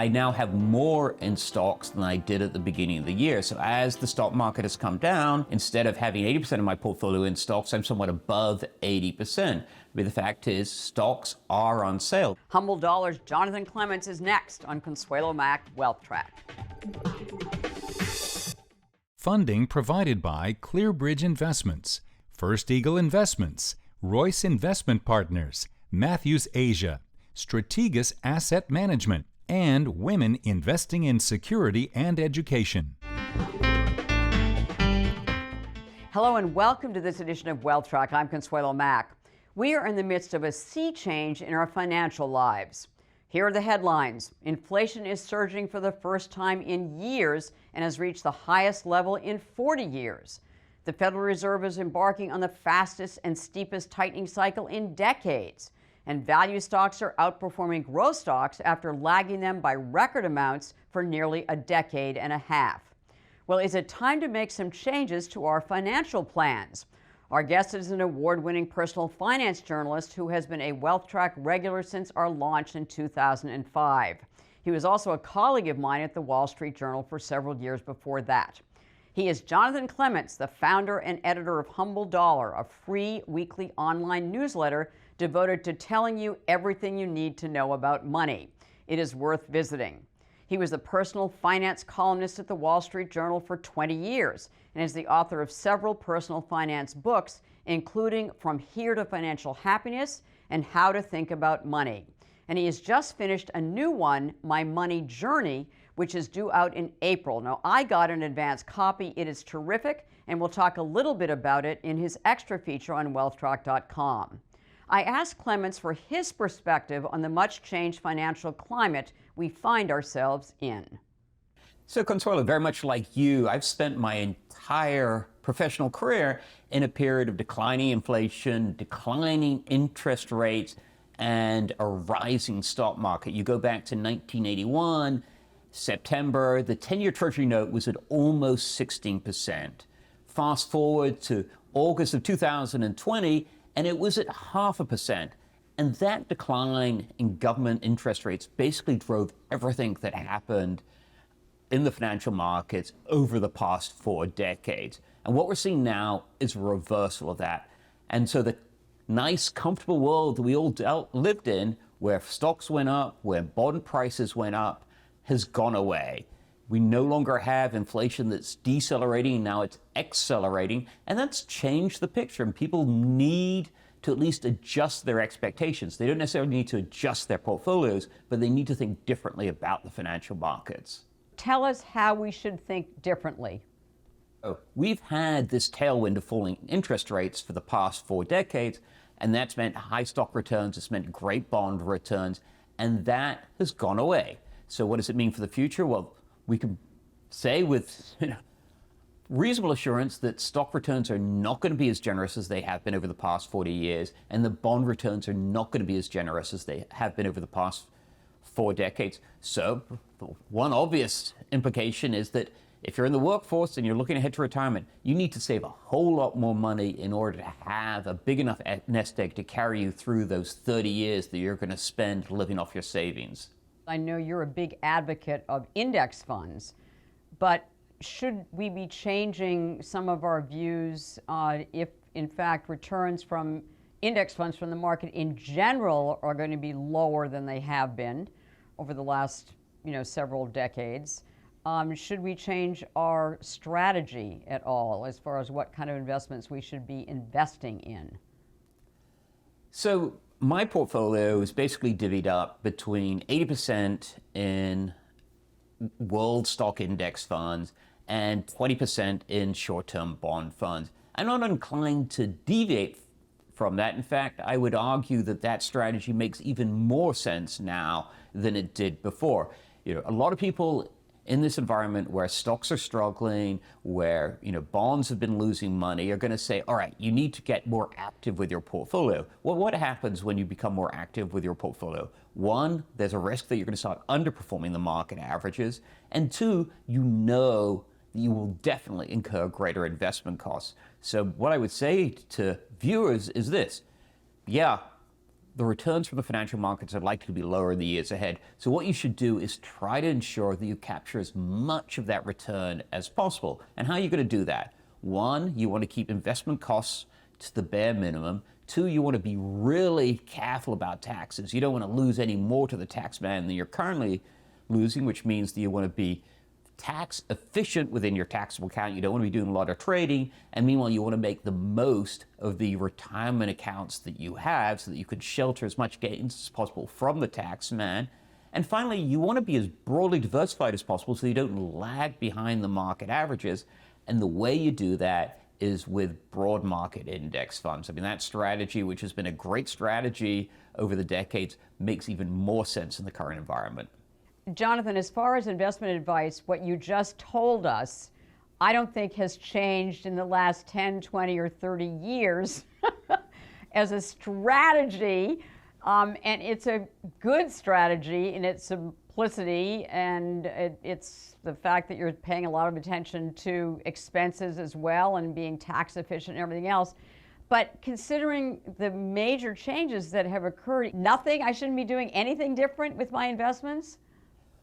I now have more in stocks than I did at the beginning of the year. So as the stock market has come down, instead of having 80% of my portfolio in stocks, I'm somewhat above 80%. But the fact is, stocks are on sale. Humble Dollar's Jonathan Clements is next on Consuelo Mack Wealth Track. Funding provided by ClearBridge Investments, First Eagle Investments, Royce Investment Partners, Matthews Asia, Strategas Asset Management, and Women Investing in Security and Education. Hello and welcome to this edition of Wealth Track. I'm Consuelo Mack. We are in the midst of a sea change in our financial lives. Here are the headlines. Inflation is surging for the first time in years and has reached the highest level in 40 years. The Federal Reserve is embarking on the fastest and steepest tightening cycle in decades. And value stocks are outperforming growth stocks after lagging them by record amounts for nearly a decade and a half. Well, is it time to make some changes to our financial plans? Our guest is an award-winning personal finance journalist who has been a Wealth Track regular since our launch in 2005. He was also a colleague of mine at the Wall Street Journal for several years before that. He is Jonathan Clements, the founder and editor of Humble Dollar, a free weekly online newsletter devoted to telling you everything you need to know about money. It is worth visiting. He was the personal finance columnist at the Wall Street Journal for 20 years and is the author of several personal finance books, including From Here to Financial Happiness and How to Think About Money. And he has just finished a new one, My Money Journey, which is due out in April. Now, I got an advance copy. It is terrific, and we'll talk a little bit about it in his extra feature on wealthtrack.com. I asked Clements for his perspective on the much-changed financial climate we find ourselves in. So, Consuelo, very much like you, I've spent my entire professional career in a period of declining inflation, declining interest rates, and a rising stock market. You go back to 1981, September, the 10-year Treasury note was at almost 16%. Fast forward to August of 2020, and it was at 0.5%. And that decline in government interest rates basically drove everything that happened in the financial markets over the past 4 decades. And what we're seeing now is a reversal of that. And so the nice, comfortable world that we all lived in, where stocks went up, where bond prices went up, has gone away. We no longer have inflation that's decelerating, now it's accelerating, and that's changed the picture. And people need to at least adjust their expectations. They don't necessarily need to adjust their portfolios, but they need to think differently about the financial markets. Tell us how we should think differently. We've had this tailwind of falling interest rates for the past 4 decades, and that's meant high stock returns, it's meant great bond returns, and that has gone away. So what does it mean for the future? Well, we can say with reasonable assurance that stock returns are not going to be as generous as they have been over the past 40 years, and the bond returns are not going to be as generous as they have been over the past 4 decades. So one obvious implication is that if you're in the workforce and you're looking ahead to retirement, you need to save a whole lot more money in order to have a big enough nest egg to carry you through those 30 years that you're going to spend living off your savings. I know you're a big advocate of index funds, but should we be changing some of our views if, in fact, returns from index funds from the market in general are going to be lower than they have been over the last, several decades? Should we change our strategy at all as far as what kind of investments we should be investing in? So my portfolio is basically divvied up between 80% in world stock index funds and 20% in short-term bond funds. I'm not inclined to deviate from that. In fact, I would argue that that strategy makes even more sense now than it did before. A lot of people in this environment where stocks are struggling, where bonds have been losing money, are going to say, all right, you need to get more active with your portfolio. Well, what happens when you become more active with your portfolio? One, there's a risk that you're going to start underperforming the market averages. And two, that you will definitely incur greater investment costs. So what I would say to viewers is this. Yeah, the returns from the financial markets are likely to be lower in the years ahead. So what you should do is try to ensure that you capture as much of that return as possible. And how are you going to do that? One, you want to keep investment costs to the bare minimum. Two, you want to be really careful about taxes. You don't want to lose any more to the tax man than you're currently losing, which means that you want to be tax efficient within your taxable account. You don't want to be doing a lot of trading. And meanwhile, you want to make the most of the retirement accounts that you have so that you can shelter as much gains as possible from the tax man. And finally, you want to be as broadly diversified as possible so you don't lag behind the market averages. And the way you do that is with broad market index funds. I mean, that strategy, which has been a great strategy over the decades, makes even more sense in the current environment. Jonathan, as far as investment advice, what you just told us, I don't think has changed in the last 10, 20, or 30 years as a strategy. And it's a good strategy in its simplicity, and it's the fact that you're paying a lot of attention to expenses as well and being tax efficient and everything else. But considering the major changes that have occurred, I shouldn't be doing anything different with my investments?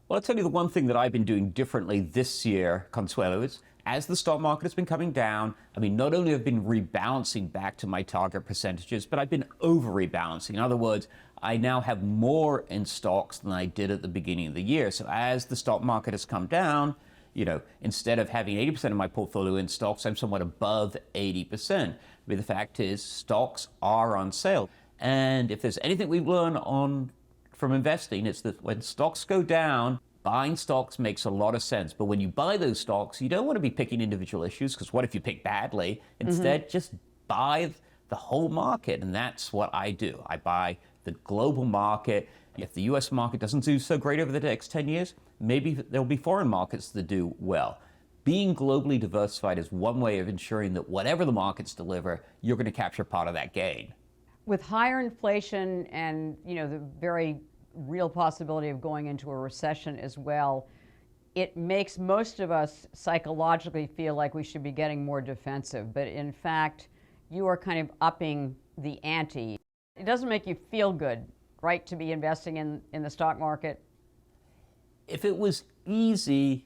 Well, I'll tell you the one thing that I've been doing differently this year, Consuelo, is as the stock market has been coming down, I mean, not only have I been rebalancing back to my target percentages, but I've been over-rebalancing. In other words, I now have more in stocks than I did at the beginning of the year. So as the stock market has come down, instead of having 80% of my portfolio in stocks, I'm somewhat above 80%. But the fact is, stocks are on sale. And if there's anything we've learned from investing, it's that when stocks go down, buying stocks makes a lot of sense. But when you buy those stocks, you don't want to be picking individual issues, because what if you pick badly? Instead, just buy the whole market. And that's what I do. I buy the global market. If the US market doesn't do so great over the next 10 years, maybe there'll be foreign markets that do well. Being globally diversified is one way of ensuring that whatever the markets deliver, you're going to capture part of that gain. With higher inflation and the very real possibility of going into a recession as well, it makes most of us psychologically feel like we should be getting more defensive. But in fact, you are kind of upping the ante. It doesn't make you feel good, right, to be investing in the stock market? If it was easy,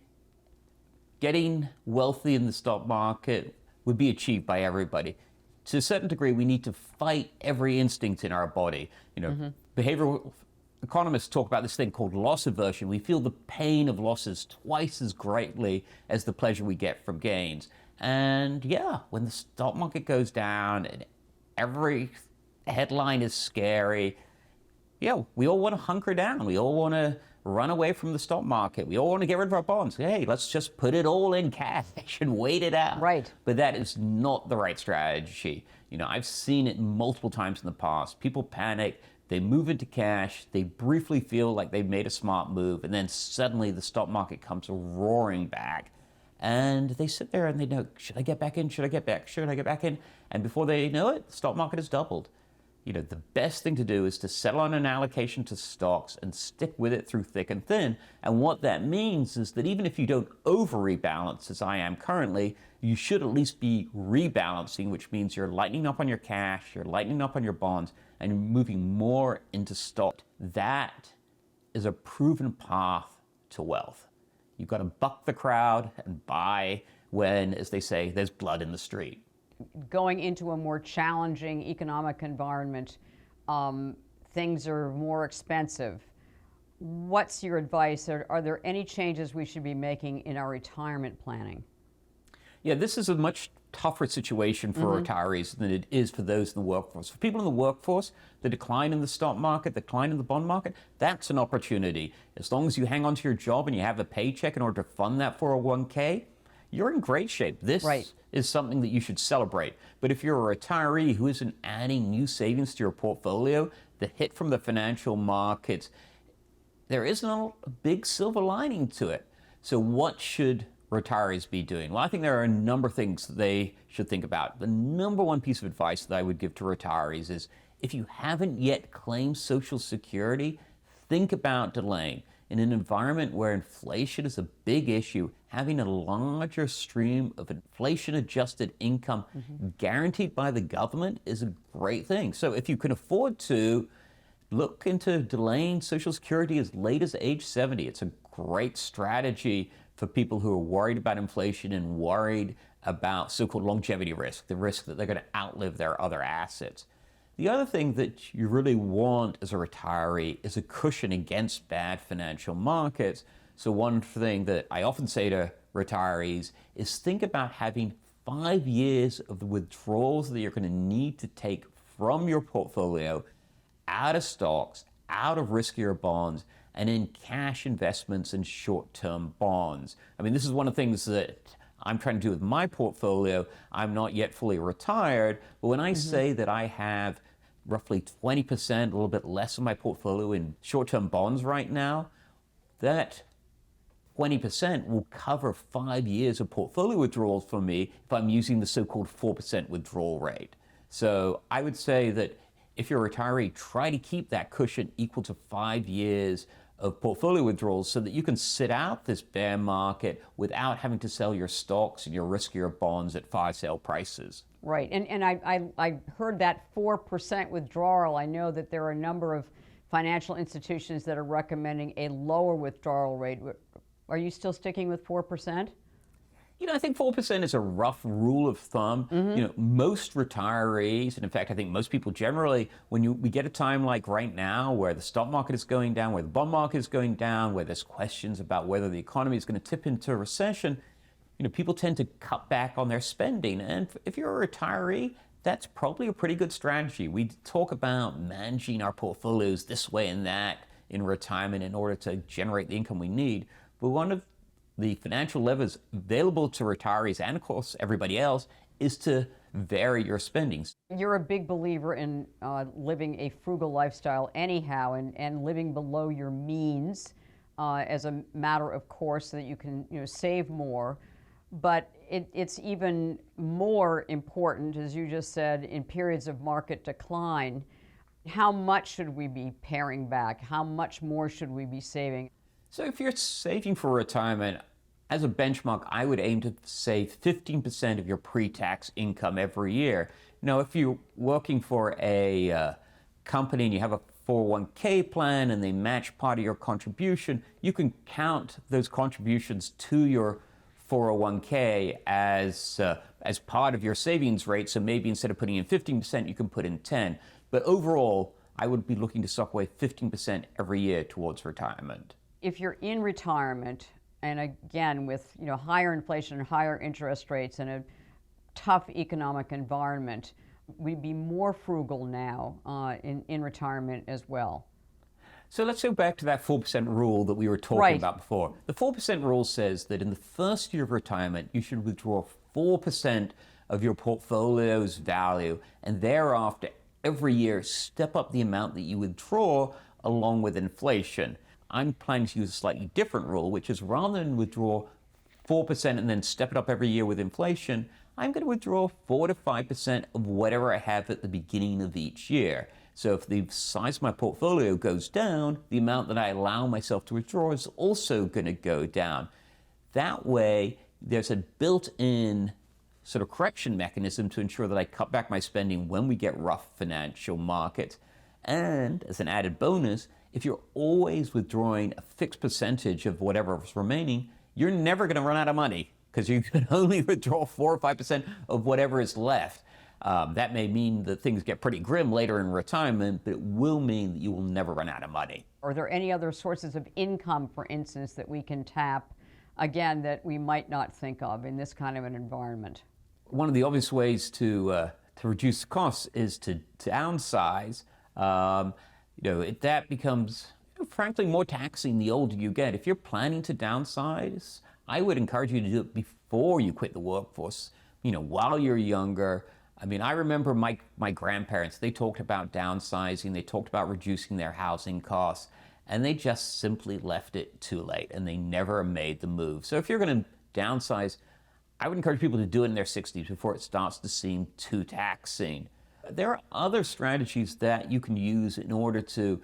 getting wealthy in the stock market would be achieved by everybody. To a certain degree, we need to fight every instinct in our body. Behavioral economists talk about this thing called loss aversion. We feel the pain of losses twice as greatly as the pleasure we get from gains. And yeah, when the stock market goes down and every headline is scary, we all want to hunker down. We all want to run away from the stock market. We all want to get rid of our bonds. Hey, let's just put it all in cash and wait it out. Right. But that is not the right strategy. I've seen it multiple times in the past. People panic. They move into cash, they briefly feel like they've made a smart move, and then suddenly the stock market comes roaring back. And they sit there and they know, should I get back in? Should I get back? Should I get back in? And before they know it, the stock market has doubled. The best thing to do is to settle on an allocation to stocks and stick with it through thick and thin. And what that means is that even if you don't over-rebalance, as I am currently, you should at least be rebalancing, which means you're lightening up on your cash, you're lightening up on your bonds, and you're moving more into stock. That is a proven path to wealth. You've got to buck the crowd and buy when, as they say, there's blood in the street. Going into a more challenging economic environment, things are more expensive. What's your advice? Are there any changes we should be making in our retirement planning? Yeah, this is a much tougher situation for retirees than it is for those in the workforce. For people in the workforce, the decline in the stock market, the decline in the bond market, that's an opportunity. As long as you hang on to your job and you have a paycheck in order to fund that 401k, you're in great shape. This is something that you should celebrate. But if you're a retiree who isn't adding new savings to your portfolio, the hit from the financial markets, there isn't a big silver lining to it. So what should retirees be doing? Well, I think there are a number of things that they should think about. The number one piece of advice that I would give to retirees is, if you haven't yet claimed Social Security, think about delaying. In an environment where inflation is a big issue, having a larger stream of inflation-adjusted income guaranteed by the government is a great thing. So if you can afford to, look into delaying Social Security as late as age 70. It's a great strategy for people who are worried about inflation and worried about so-called longevity risk, the risk that they're going to outlive their other assets. The other thing that you really want as a retiree is a cushion against bad financial markets. So one thing that I often say to retirees is think about having 5 years of the withdrawals that you're going to need to take from your portfolio out of stocks, out of riskier bonds, and in cash investments and short-term bonds. I mean, this is one of the things that I'm trying to do with my portfolio. I'm not yet fully retired, but when I say that I have roughly 20%, a little bit less of my portfolio in short-term bonds right now, that 20% will cover 5 years of portfolio withdrawals for me if I'm using the so-called 4% withdrawal rate. So I would say that if you're a retiree, try to keep that cushion equal to 5 years of portfolio withdrawals so that you can sit out this bear market without having to sell your stocks and your riskier bonds at fire sale prices. Right, and I heard that 4% withdrawal. I know that there are a number of financial institutions that are recommending a lower withdrawal rate. Are you still sticking with 4%? You know, I think 4% is a rough rule of thumb. You know, most retirees, and in fact, I think most people generally, when we get a time like right now where the stock market is going down, where the bond market is going down, where there's questions about whether the economy is going to tip into a recession, you know, people tend to cut back on their spending. And if you're a retiree, that's probably a pretty good strategy. We talk about managing our portfolios this way and that in retirement in order to generate the income we need. But one of the financial levers available to retirees and, of course, everybody else is to vary your spendings. You're a big believer in living a frugal lifestyle anyhow, and living below your means as a matter of course so that you can save more. But it's even more important, as you just said, in periods of market decline. How much should we be paring back? How much more should we be saving? So if you're saving for retirement, as a benchmark, I would aim to save 15% of your pre-tax income every year. Now, if you're working for a company and you have a 401k plan and they match part of your contribution, you can count those contributions to your 401k as part of your savings rate. So maybe instead of putting in 15%, you can put in 10. But overall, I would be looking to sock away 15% every year towards retirement. If you're in retirement, and again with higher inflation and higher interest rates and a tough economic environment, we'd be more frugal now in retirement as well. So let's go back to that 4% rule that we were talking about before. The 4% rule says that in the first year of retirement, you should withdraw 4% of your portfolio's value, and thereafter, every year, step up the amount that you withdraw along with inflation. I'm planning to use a slightly different rule, which is rather than withdraw 4% and then step it up every year with inflation, I'm going to withdraw 4 to 5% of whatever I have at the beginning of each year. So if the size of my portfolio goes down, the amount that I allow myself to withdraw is also going to go down. That way, there's a built-in sort of correction mechanism to ensure that I cut back my spending when we get rough financial markets. And as an added bonus, if you're always withdrawing a fixed percentage of whatever is remaining, you're never going to run out of money because you can only withdraw 4 or 5% of whatever is left. That may mean that things get pretty grim later in retirement, but it will mean that you will never run out of money. Are there any other sources of income, for instance, that we can tap, again, that we might not think of in this kind of an environment? One of the obvious ways to reduce costs is to downsize. That becomes, frankly, more taxing the older you get. If you're planning to downsize, I would encourage you to do it before you quit the workforce, while you're younger. I mean, I remember my grandparents, they talked about downsizing, they talked about reducing their housing costs, and they just simply left it too late, and they never made the move. So if you're going to downsize, I would encourage people to do it in their 60s before it starts to seem too taxing. There are other strategies that you can use in order to,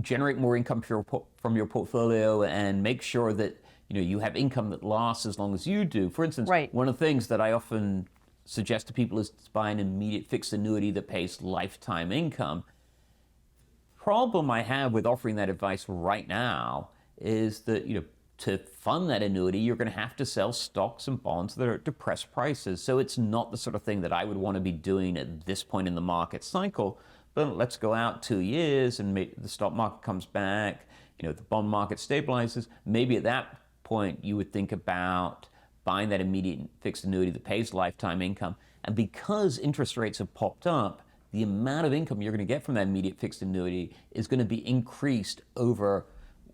generate more income from your portfolio and make sure that, you have income that lasts as long as you do. For instance, one of the things that I often suggest to people is to buy an immediate fixed annuity that pays lifetime income. problem I have with offering that advice right now is that, to fund that annuity, you're going to have to sell stocks and bonds that are at depressed prices. So it's not the sort of thing that I would want to be doing at this point in the market cycle. But let's go out 2 years and the stock market comes back, the bond market stabilizes. Maybe at that point you would think about buying that immediate fixed annuity that pays lifetime income. And because interest rates have popped up, the amount of income you're going to get from that immediate fixed annuity is going to be increased over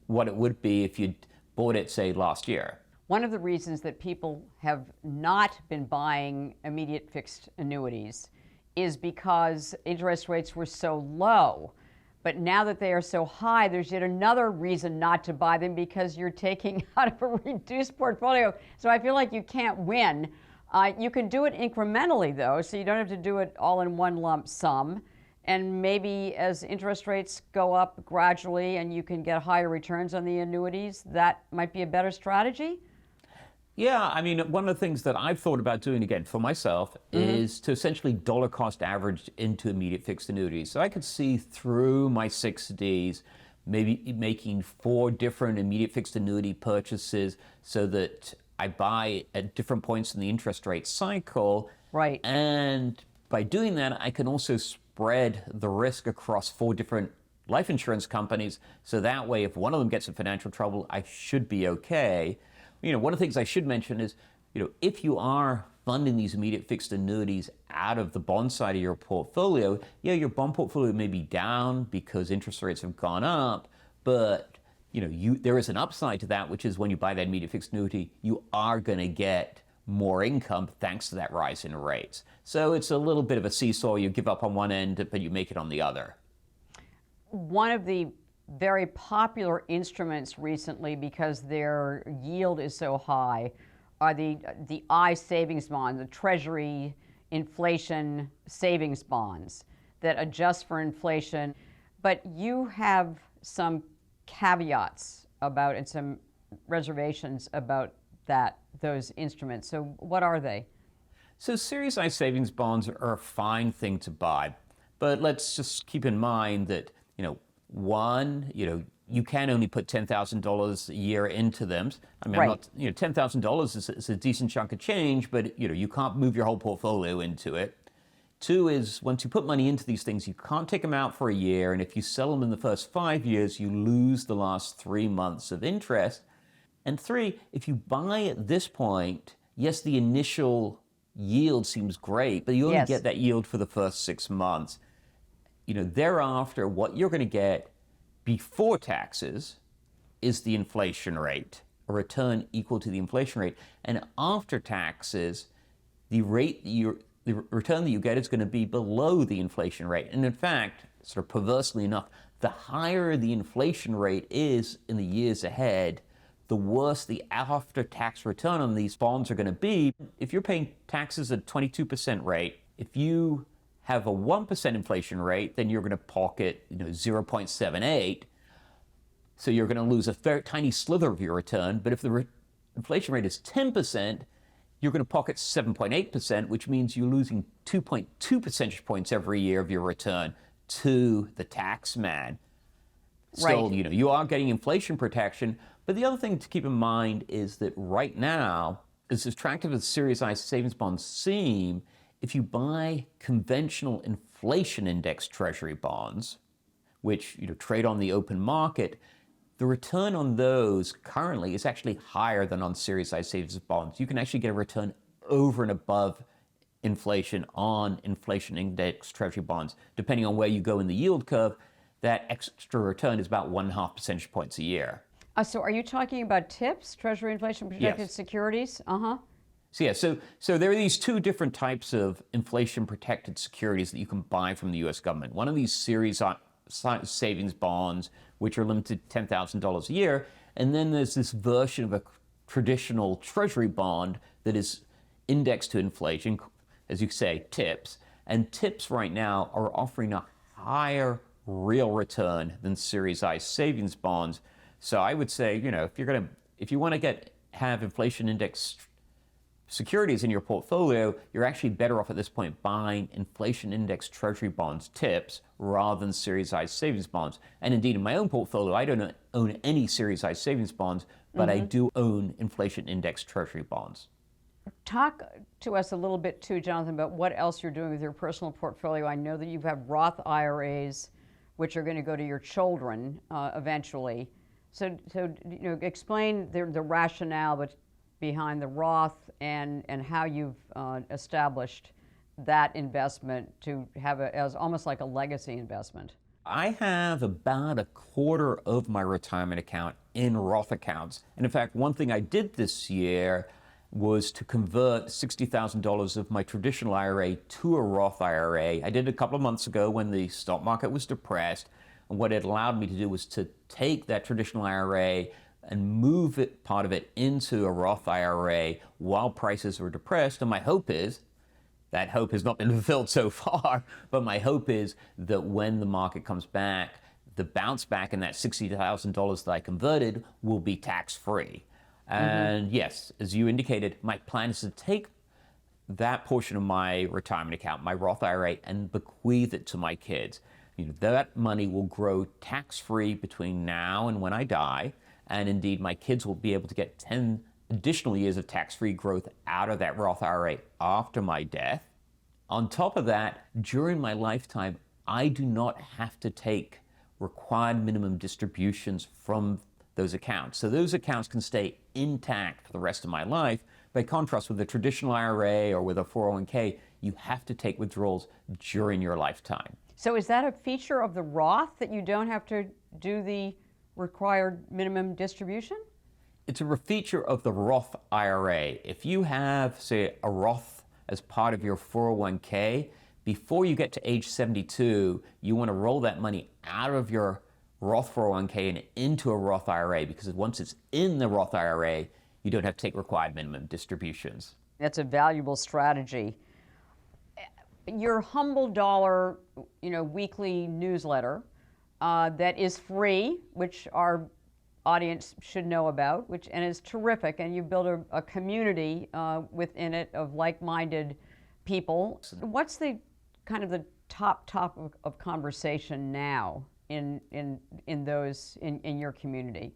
what it would be if you'd bought it, say, last year. One of the reasons that people have not been buying immediate fixed annuities is because interest rates were so low. But now that they are so high, there's yet another reason not to buy them, because you're taking out of a reduced portfolio. So I feel like you can't win. You can do it incrementally, though, so you don't have to do it all in one lump sum. And maybe as interest rates go up gradually and you can get higher returns on the annuities, that might be a better strategy? Yeah, I mean, one of the things that I've thought about doing, again, for myself, is to essentially dollar cost average into immediate fixed annuities. So I could see through my 60s maybe making 4 different immediate fixed annuity purchases so that I buy at different points in the interest rate cycle. Right. And by doing that, I can also spread the risk across 4 different life insurance companies. So that way, if one of them gets in financial trouble, I should be okay. One of the things I should mention is, if you are funding these immediate fixed annuities out of the bond side of your portfolio, your bond portfolio may be down because interest rates have gone up, but there is an upside to that, which is when you buy that immediate fixed annuity, you are going to get more income thanks to that rise in rates. So it's a little bit of a seesaw. You give up on one end, but you make it on the other. One of the very popular instruments recently, because their yield is so high, are the I savings bonds, the Treasury inflation savings bonds that adjust for inflation. But you have some caveats about and some reservations about those instruments. So what are they? So Series I savings bonds are a fine thing to buy, but let's just keep in mind that, one, you can only put $10,000 a year into them. I mean, right. $10,000 is a decent chunk of change, but you can't move your whole portfolio into it. 2 is, once you put money into these things, you can't take them out for a year, and if you sell them in the first 5 years, you lose the last 3 months of interest. And 3, if you buy at this point, yes, the initial yield seems great, but you only get that yield for the first 6 months. Thereafter, what you're going to get before taxes is the inflation rate, a return equal to the inflation rate. And after taxes, the return that you get is going to be below the inflation rate. And in fact, sort of perversely enough, the higher the inflation rate is in the years ahead, the worse the after-tax return on these bonds are going to be. If you're paying taxes at 22% rate, if you have a 1% inflation rate, then you're going to pocket 0.78. So you're going to lose a tiny slither of your return. But if the inflation rate is 10%, you're going to pocket 7.8%, which means you're losing 2.2 percentage points every year of your return to the tax man. Still, right. You are getting inflation protection. But the other thing to keep in mind is that right now, as attractive as Series I savings bonds seem, if you buy conventional inflation index treasury bonds, which trade on the open market, the return on those currently is actually higher than on Series I savings bonds. You can actually get a return over and above inflation on inflation index treasury bonds. Depending on where you go in the yield curve, that extra return is about 1.5 percentage points a year. So are you talking about TIPS, Treasury Inflation Protected Securities? So there are these 2 different types of inflation-protected securities that you can buy from the U.S. government. One of these Series savings bonds, which are limited to $10,000 a year, and then there's this version of a traditional Treasury bond that is indexed to inflation, as you say, TIPS. And TIPS right now are offering a higher real return than Series I savings bonds. So I would say, if you want to have inflation index securities in your portfolio, you're actually better off at this point buying inflation index treasury bonds, TIPS, rather than Series I savings bonds. And indeed, in my own portfolio, I don't own any Series I savings bonds, but I do own inflation index treasury bonds. Talk to us a little bit too, Jonathan, about what else you're doing with your personal portfolio. I know that you have Roth IRAs, which are going to go to your children eventually. So explain the rationale behind the Roth and how you've established that investment to have it as almost like a legacy investment. I have about a quarter of my retirement account in Roth accounts. And in fact, one thing I did this year was to convert $60,000 of my traditional IRA to a Roth IRA. I did it a couple of months ago when the stock market was depressed. And what it allowed me to do was to take that traditional IRA and move part of it into a Roth IRA while prices were depressed. And my hope is, that hope has not been fulfilled so far, but my hope is that when the market comes back, the bounce back in that $60,000 that I converted will be tax-free. And yes, as you indicated, my plan is to take that portion of my retirement account, my Roth IRA, and bequeath it to my kids. That money will grow tax-free between now and when I die. And indeed, my kids will be able to get 10 additional years of tax-free growth out of that Roth IRA after my death. On top of that, during my lifetime, I do not have to take required minimum distributions from those accounts. So those accounts can stay intact for the rest of my life. By contrast, with a traditional IRA or with a 401k, you have to take withdrawals during your lifetime. So is that a feature of the Roth that you don't have to do the required minimum distribution? It's a feature of the Roth IRA. If you have, say, a Roth as part of your 401k, before you get to age 72, you want to roll that money out of your Roth 401k and into a Roth IRA, because once it's in the Roth IRA, you don't have to take required minimum distributions. That's a valuable strategy. Your Humble Dollar, weekly newsletter that is free, which our audience should know about, and is terrific, and you've built a community within it of like-minded people. What's the kind of the top topic of conversation now in your community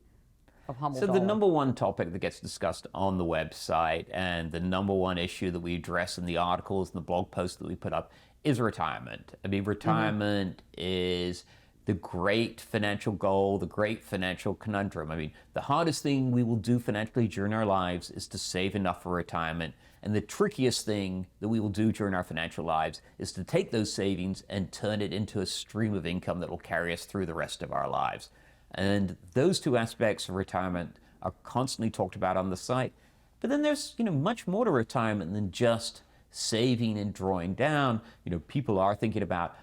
of Humble Dollar? So the number one topic that gets discussed on the website and the number one issue that we address in the articles and the blog posts that we put up is retirement. I mean, retirement is the great financial goal, the great financial conundrum. I mean, the hardest thing we will do financially during our lives is to save enough for retirement. And the trickiest thing that we will do during our financial lives is to take those savings and turn it into a stream of income that will carry us through the rest of our lives. And those two aspects of retirement are constantly talked about on the site. But then there's, much more to retirement than just saving and drawing down. People are thinking about,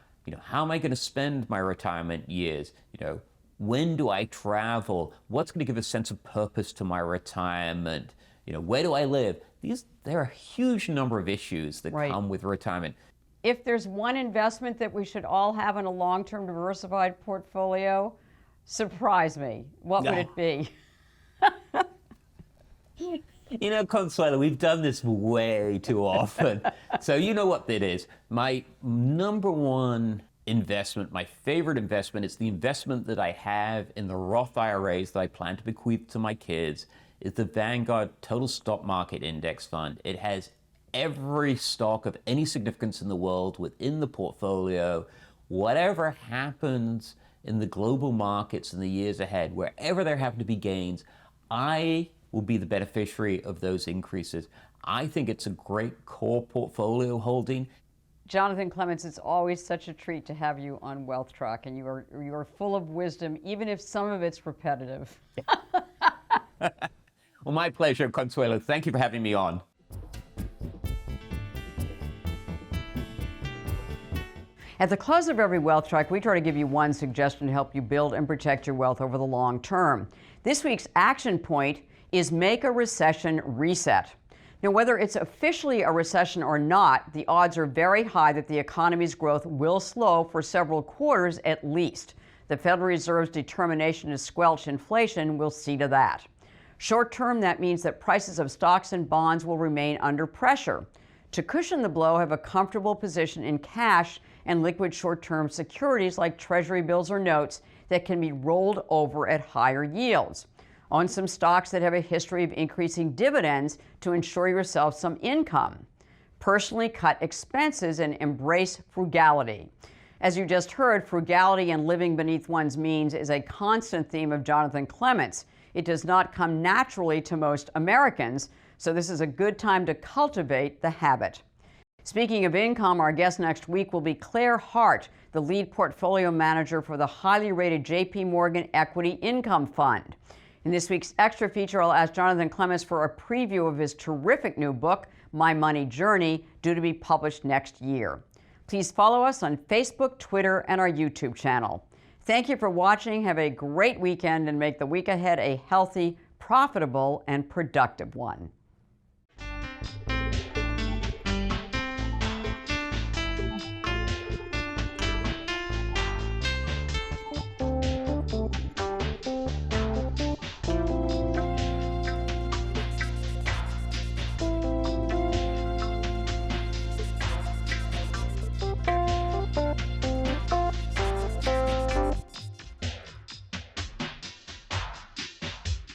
how am I going to spend my retirement years? When do I travel? What's going to give a sense of purpose to my retirement? Where do I live? There are a huge number of issues that come with retirement. If there's one investment that we should all have in a long-term diversified portfolio, surprise me. What would it be? Consuelo, we've done this way too often. So you know what it is. My number one investment, my favorite investment, is the investment that I have in the Roth IRAs that I plan to bequeath to my kids, is the Vanguard Total Stock Market Index Fund. It has every stock of any significance in the world within the portfolio. Whatever happens in the global markets in the years ahead, wherever there happen to be gains, I will be the beneficiary of those increases. I think it's a great core portfolio holding. Jonathan Clements, it's always such a treat to have you on Wealth Track, and you are full of wisdom, even if some of it's repetitive. Well, my pleasure, Consuelo. Thank you for having me on. At the close of every Wealth Track, we try to give you one suggestion to help you build and protect your wealth over the long term. This week's action point is make a recession reset. Now, whether it's officially a recession or not, the odds are very high that the economy's growth will slow for several quarters at least. The Federal Reserve's determination to squelch inflation will see to that. Short term, that means that prices of stocks and bonds will remain under pressure. To cushion the blow, have a comfortable position in cash and liquid short-term securities like Treasury bills or notes that can be rolled over at higher yields. Own some stocks that have a history of increasing dividends to ensure yourself some income. Personally, cut expenses and embrace frugality. As you just heard, frugality and living beneath one's means is a constant theme of Jonathan Clements. It does not come naturally to most Americans, so this is a good time to cultivate the habit. Speaking of income, our guest next week will be Claire Hart, the lead portfolio manager for the highly rated JP Morgan Equity Income Fund. In this week's extra feature, I'll ask Jonathan Clements for a preview of his terrific new book, My Money Journey, due to be published next year. Please follow us on Facebook, Twitter, and our YouTube channel. Thank you for watching. Have a great weekend and make the week ahead a healthy, profitable, and productive one.